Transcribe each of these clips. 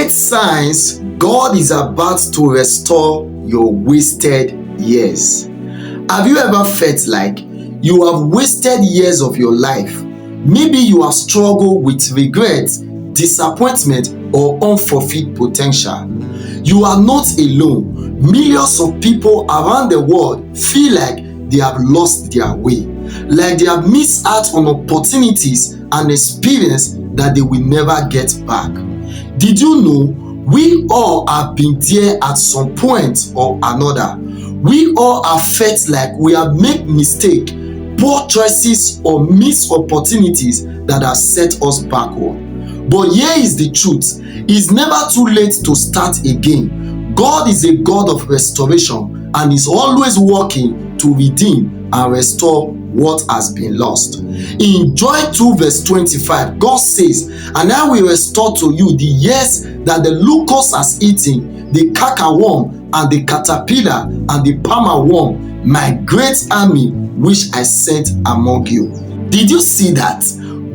8 signs God is about to restore your wasted years. Have you ever felt like you have wasted years of your life? Maybe you have struggled with regret, disappointment, or unfulfilled potential. You are not alone. Millions of people around the world feel like they have lost their way, like they have missed out on opportunities and experience that they will never get back. Did you know we all have been there at some point or another? We all have felt like we have made mistakes, poor choices, or missed opportunities that have set us backward. But here is the truth: it's never too late to start again. God is a God of restoration and is always working to redeem and restore what has been lost. In Joel 2 verse 25, God says, "And I will restore to you the years that the locust has eaten, the cankerworm and the caterpillar and the palmer worm, my great army which I sent among you." Did you see that?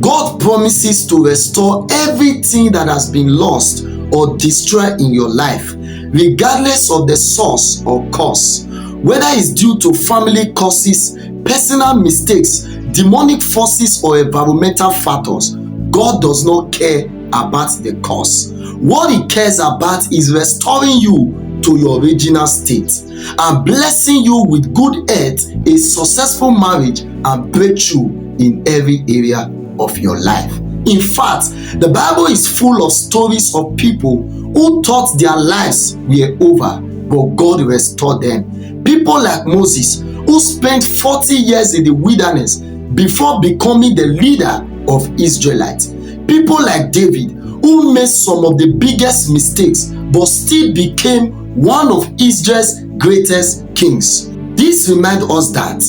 God promises to restore everything that has been lost or destroyed in your life, regardless of the source or cause. Whether it's due to family causes, personal mistakes, demonic forces, or environmental factors, God does not care about the cause. What He cares about is restoring you to your original state and blessing you with good health, a successful marriage, and breakthrough in every area of your life. In fact, the Bible is full of stories of people who thought their lives were over, but God restored them. People like Moses, who spent 40 years in the wilderness before becoming the leader of Israelites. People like David, who made some of the biggest mistakes but still became one of Israel's greatest kings. This reminds us that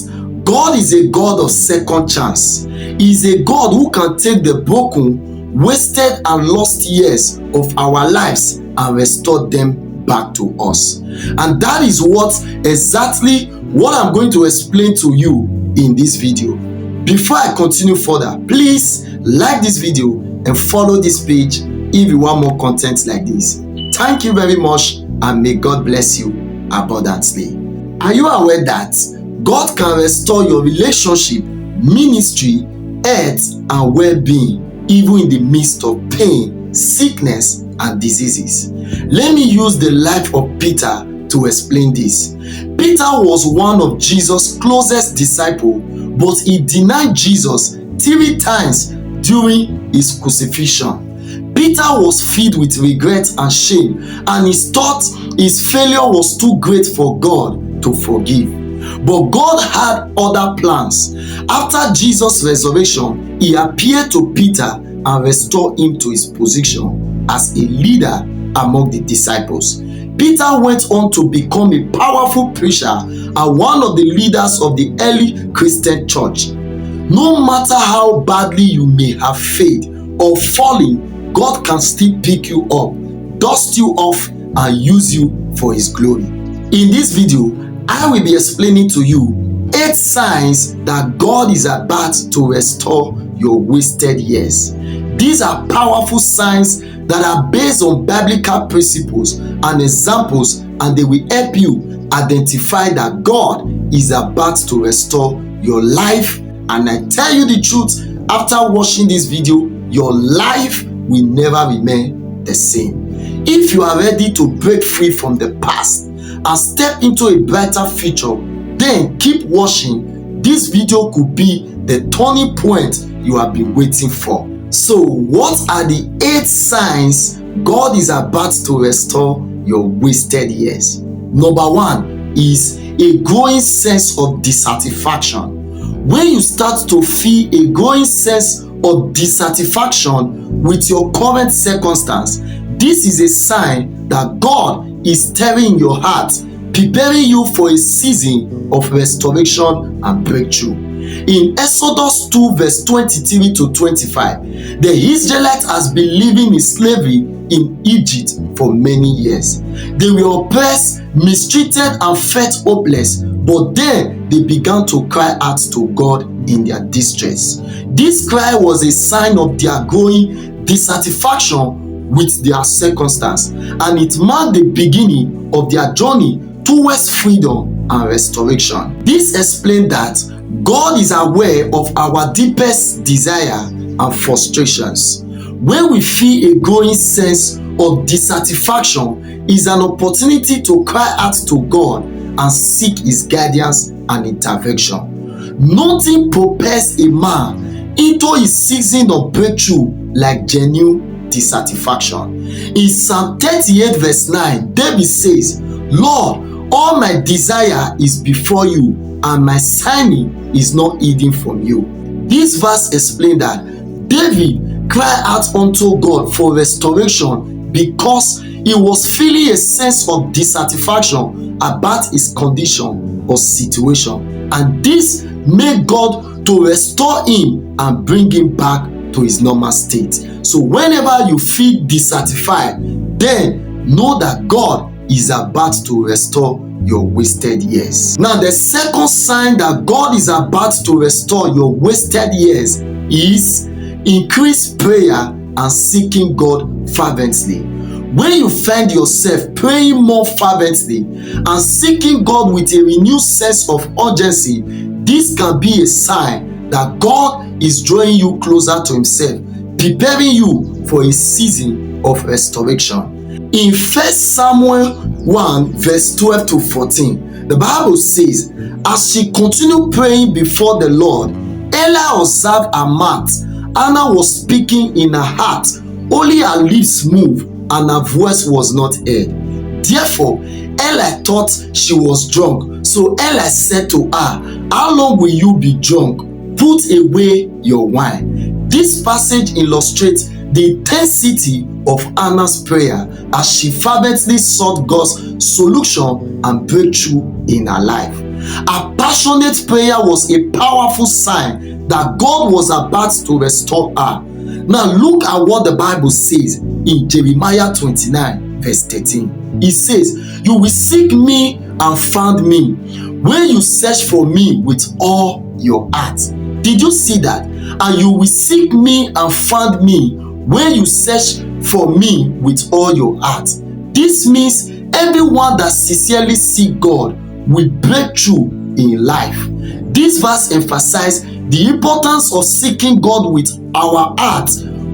God is a God of second chance. He is a God who can take the broken, wasted, and lost years of our lives and restore them back to us. And that is exactly what I'm going to explain to you in this video. Before I continue further, please like this video and follow this page if you want more content like this. Thank you very much, and may God bless you abundantly. Are you aware that God can restore your relationship, ministry, health, and well-being, even in the midst of pain, sickness, and diseases? Let me use the life of Peter to explain this. Peter was one of Jesus' closest disciples, but he denied Jesus 3 times during his crucifixion. Peter was filled with regret and shame, and he thought his failure was too great for God to forgive. But God had other plans. After Jesus' resurrection, He appeared to Peter and restored him to his position as a leader among the disciples. Peter went on to become a powerful preacher and one of the leaders of the early Christian church. No matter how badly you may have failed or fallen, God can still pick you up, dust you off, and use you for His glory. In this video, I will be explaining to you 8 signs that God is about to restore your wasted years. These are powerful signs that are based on biblical principles and examples, and they will help you identify that God is about to restore your life. And I tell you the truth, after watching this video, your life will never remain the same. If you are ready to break free from the past and step into a brighter future, then keep watching. This video could be the turning point you have been waiting for. So, what are the 8 signs God is about to restore your wasted years? Number 1 is a growing sense of dissatisfaction. When you start to feel a growing sense of dissatisfaction with your current circumstance, this is a sign that God is stirring your heart, preparing you for a season of restoration and breakthrough. In Exodus 2 verse 23 to 25, the Israelites has been living in slavery in Egypt for many years. They were oppressed, mistreated, and felt hopeless, but then they began to cry out to God in their distress. This cry was a sign of their growing dissatisfaction with their circumstance, and it marked the beginning of their journey towards freedom and restoration. This explains that God is aware of our deepest desire and frustrations. When we feel a growing sense of dissatisfaction, is an opportunity to cry out to God and seek His guidance and intervention. Nothing propels a man into his season of breakthrough like genuine dissatisfaction. In Psalm 38 verse 9, David says, "Lord, all my desire is before you, and my sighing is not hidden from you." This verse explains that David cried out unto God for restoration because he was feeling a sense of dissatisfaction about his condition or situation, and this made God to restore him and bring him back to his normal state. So whenever you feel dissatisfied, then know that God is about to restore your wasted years. Now, the second sign that God is about to restore your wasted years is increased prayer and seeking God fervently. When you find yourself praying more fervently and seeking God with a renewed sense of urgency, this can be a sign that God is drawing you closer to Himself, preparing you for a season of restoration. In 1 Samuel 1 verse 12 to 14, the Bible says, "As she continued praying before the Lord, Eli observed her mouth. Anna was speaking in her heart, only her lips moved, and her voice was not heard. Therefore, Eli thought she was drunk. So Eli said to her, 'How long will you be drunk? Put away your wine.'" This passage illustrates the intensity of Anna's prayer as she fervently sought God's solution and breakthrough in her life. Her passionate prayer was a powerful sign that God was about to restore her. Now look at what the Bible says in Jeremiah 29 verse 13. It says, "You will seek me and find me when you search for me with all your heart." Did you see that? "And you will seek me and find me when you search for me with all your heart." This means everyone that sincerely seeks God will break through in life. This verse emphasizes the importance of seeking God with our heart.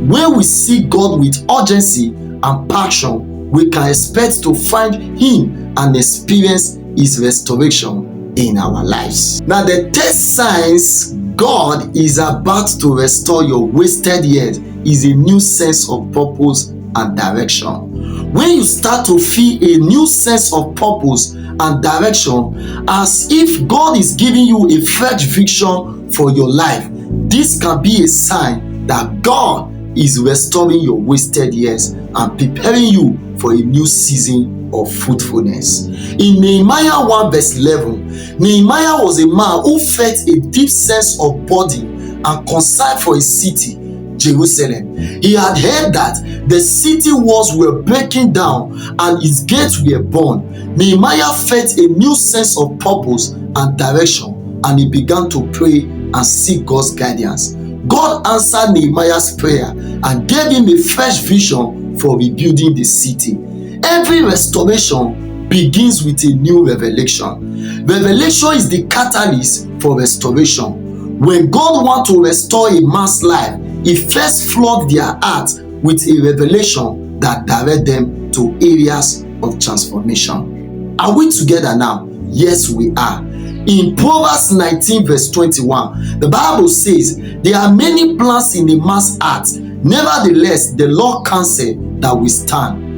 When we seek God with urgency and passion, we can expect to find Him and experience His restoration in our lives. Now, the third signs God is about to restore your wasted years is a new sense of purpose and direction. When you start to feel a new sense of purpose and direction, as if God is giving you a fresh vision for your life, this can be a sign that God is restoring your wasted years and preparing you for a new season of fruitfulness. In Nehemiah 1 verse 11, Nehemiah was a man who felt a deep sense of burden and concern for his city, Jerusalem. He had heard that the city walls were breaking down and its gates were burned. Nehemiah felt a new sense of purpose and direction, and he began to pray and seek God's guidance. God answered Nehemiah's prayer and gave him a fresh vision for rebuilding the city. Every restoration begins with a new revelation. Revelation is the catalyst for restoration. When God wants to restore a man's life, He first floods their heart with a revelation that directs them to areas of transformation. Are we together now? Yes, we are. In Proverbs 19 verse 21, the Bible says, "There are many plans in a man's heart, nevertheless the Lord counsel that will stand."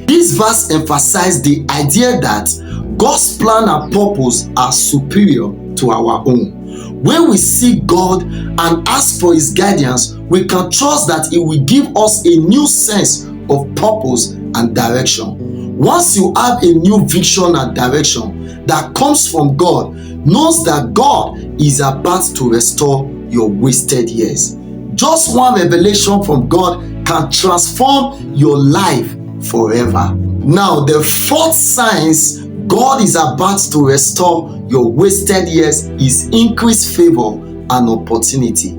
This verse emphasizes the idea that God's plan and purpose are superior to our own. When we seek God and ask for His guidance, we can trust that He will give us a new sense of purpose and direction. Once you have a new vision and direction that comes from God, knows that God is about to restore your wasted years. Just one revelation from God can transform your life forever. Now, the fourth signs God is about to restore your wasted years is increased favor and opportunity.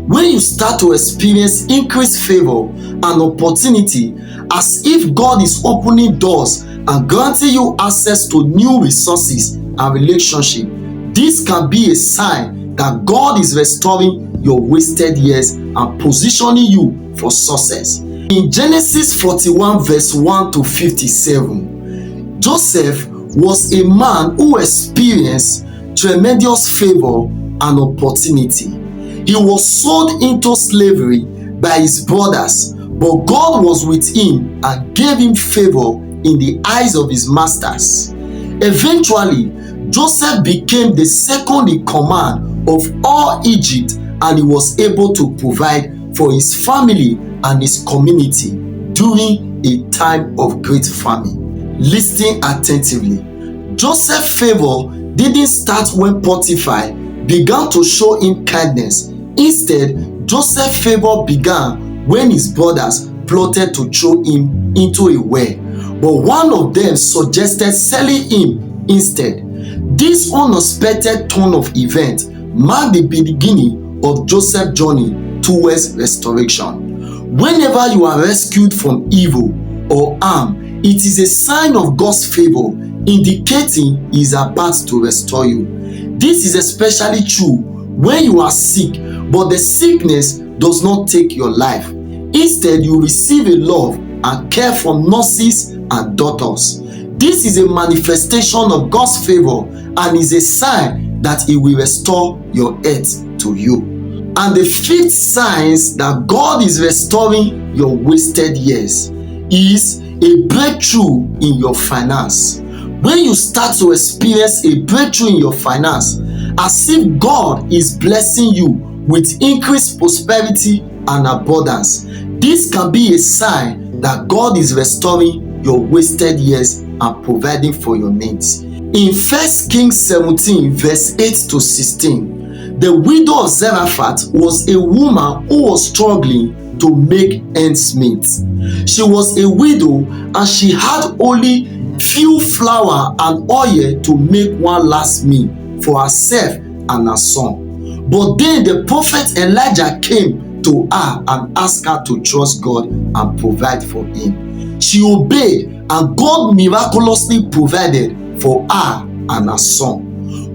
When you start to experience increased favor and opportunity as if God is opening doors and granting you access to new resources and relationships. This can be a sign that God is restoring your wasted years and positioning you for success. In Genesis 41 verse 1 to 57, Joseph was a man who experienced tremendous favor and opportunity. He was sold into slavery by his brothers, but God was with him and gave him favor in the eyes of his masters. Eventually, Joseph became the second in command of all Egypt, and he was able to provide for his family and his community during a time of great famine. Listen attentively. Joseph's favor didn't start when Potiphar began to show him kindness. Instead, Joseph's favor began when his brothers plotted to throw him into a well, but one of them suggested selling him instead. This unexpected turn of events marked the beginning of Joseph's journey towards restoration. Whenever you are rescued from evil or harm, it is a sign of God's favor, indicating He is about to restore you. This is especially true when you are sick, but the sickness does not take your life. Instead, you receive a love and care from nurses and doctors. This is a manifestation of God's favor and is a sign that He will restore your health to you. And the fifth sign that God is restoring your wasted years is a breakthrough in your finance. When you start to experience a breakthrough in your finance, as if God is blessing you with increased prosperity and abundance, this can be a sign that God is restoring your wasted years and providing for your needs. In 1 Kings 17 verse 8 to 16, the widow of Zarephath was a woman who was struggling to make ends meet. She was a widow and she had only few flour and oil to make one last meal for herself and her son. But then the prophet Elijah came to her and asked her to trust God and provide for him. She obeyed, and God miraculously provided for her and her son.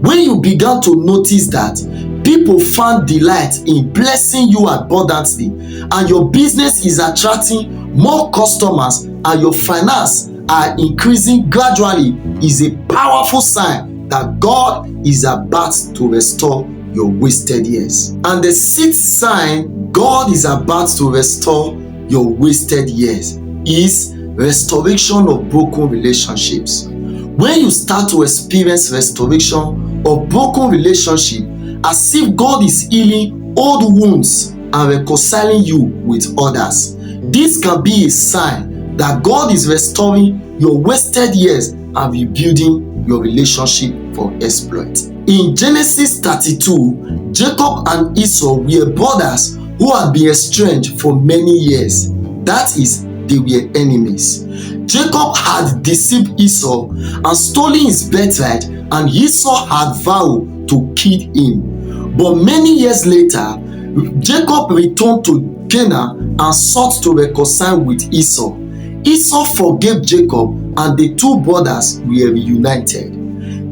When you began to notice that people found delight in blessing you abundantly, and your business is attracting more customers and your finance are increasing gradually, is a powerful sign that God is about to restore your wasted years. And the sixth sign God is about to restore your wasted years is restoration of broken relationships. When you start to experience restoration of broken relationships, as if God is healing old wounds and reconciling you with others, this can be a sign that God is restoring your wasted years and rebuilding your relationship for exploit. In Genesis 32, Jacob and Esau were brothers who had been estranged for many years. That is, they were enemies. Jacob had deceived Esau and stolen his birthright, and Esau had vowed to kill him. But many years later, Jacob returned to Canaan and sought to reconcile with Esau. Esau forgave Jacob, and the two brothers were reunited.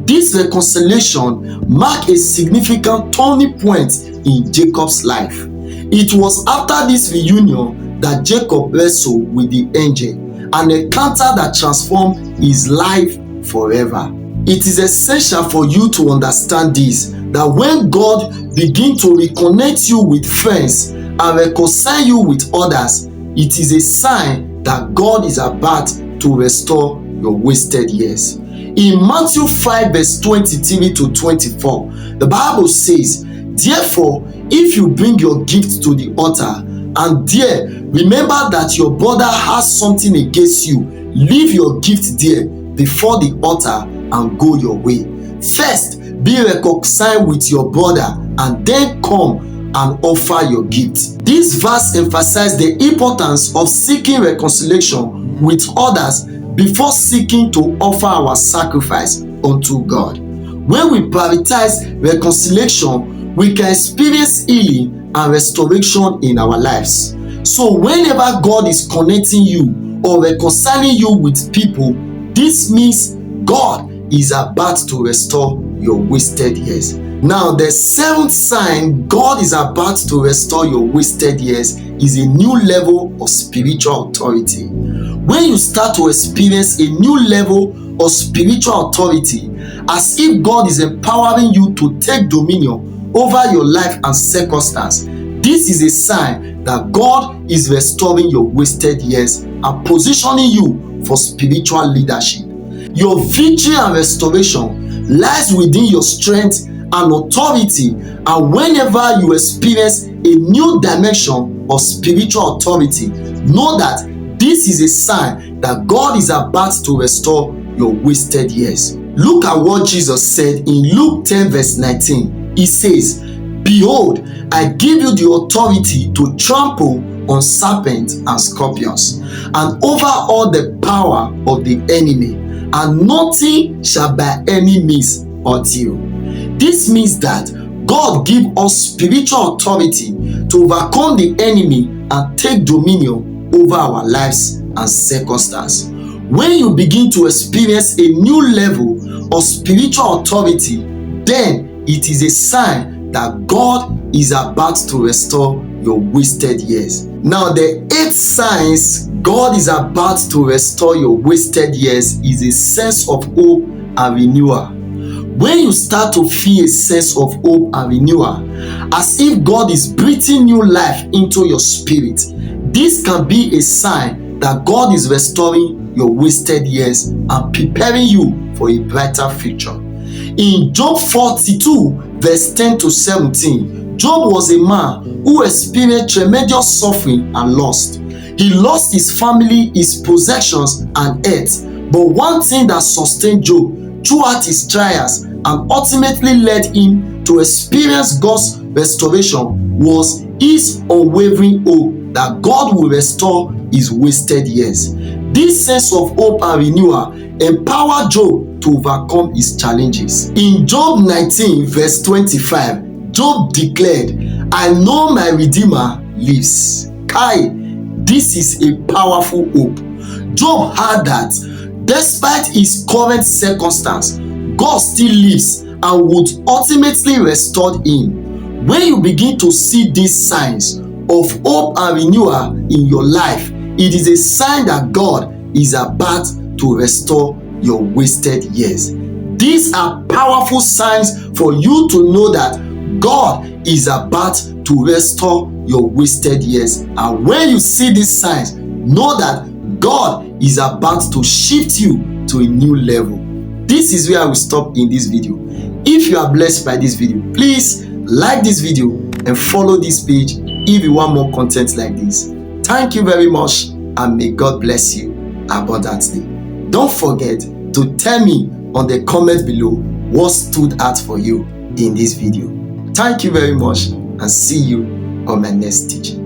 This reconciliation marked a significant turning point in Jacob's life. It was after this reunion that Jacob wrestled with the angel, an encounter that transformed his life forever. It is essential for you to understand this, that when God begins to reconnect you with friends and reconcile you with others, it is a sign that God is about to restore your wasted years. In Matthew 5 verse 23 to 24, the Bible says, "Therefore, if you bring your gift to the altar, and there remember that your brother has something against you, leave your gift there before the altar and go your way. First, be reconciled with your brother, and then come and offer your gift." This verse emphasizes the importance of seeking reconciliation with others before seeking to offer our sacrifice unto God. When we prioritize reconciliation, we can experience healing and restoration in our lives. So whenever God is connecting you or reconciling you with people, this means God is about to restore your wasted years. Now, the seventh sign God is about to restore your wasted years is a new level of spiritual authority. When you start to experience a new level of spiritual authority, as if God is empowering you to take dominion over your life and circumstance, this is a sign that God is restoring your wasted years and positioning you for spiritual leadership. Your victory and restoration lies within your strength and authority, and whenever you experience a new dimension of spiritual authority, know that this is a sign that God is about to restore your wasted years. Look at what Jesus said in Luke 10 verse 19. He says, "Behold, I give you the authority to trample on serpents and scorpions, and over all the power of the enemy, and nothing shall by any means hurt you." This means that God gives us spiritual authority to overcome the enemy and take dominion over our lives and circumstances. When you begin to experience a new level of spiritual authority, then it is a sign that God is about to restore your wasted years. Now, the eighth signs God is about to restore your wasted years is a sense of hope and renewal. When you start to feel a sense of hope and renewal, as if God is breathing new life into your spirit, this can be a sign that God is restoring your wasted years and preparing you for a brighter future. In Job 42 verse 10 to 17, Job was a man who experienced tremendous suffering and loss. He lost his family, his possessions, and health. But one thing that sustained Job throughout his trials and ultimately led him to experience God's restoration was his unwavering hope that God will restore his wasted years. This sense of hope and renewal empowered Job to overcome his challenges. In Job 19 verse 25, Job declared, "I know my Redeemer lives." This is a powerful hope. Job had that despite his current circumstance, God still lives and would ultimately restore him. When you begin to see these signs of hope and renewal in your life, it is a sign that God is about to restore your wasted years. These are powerful signs for you to know that God is about to restore your wasted years. And when you see these signs, know that God is about to shift you to a new level. This is where I will stop in this video. If you are blessed by this video, please like this video and follow this page if you want more content like this. Thank you very much, and may God bless you abundantly. Don't forget to tell me on the comment below what stood out for you in this video. Thank you very much, and see you on my next teaching.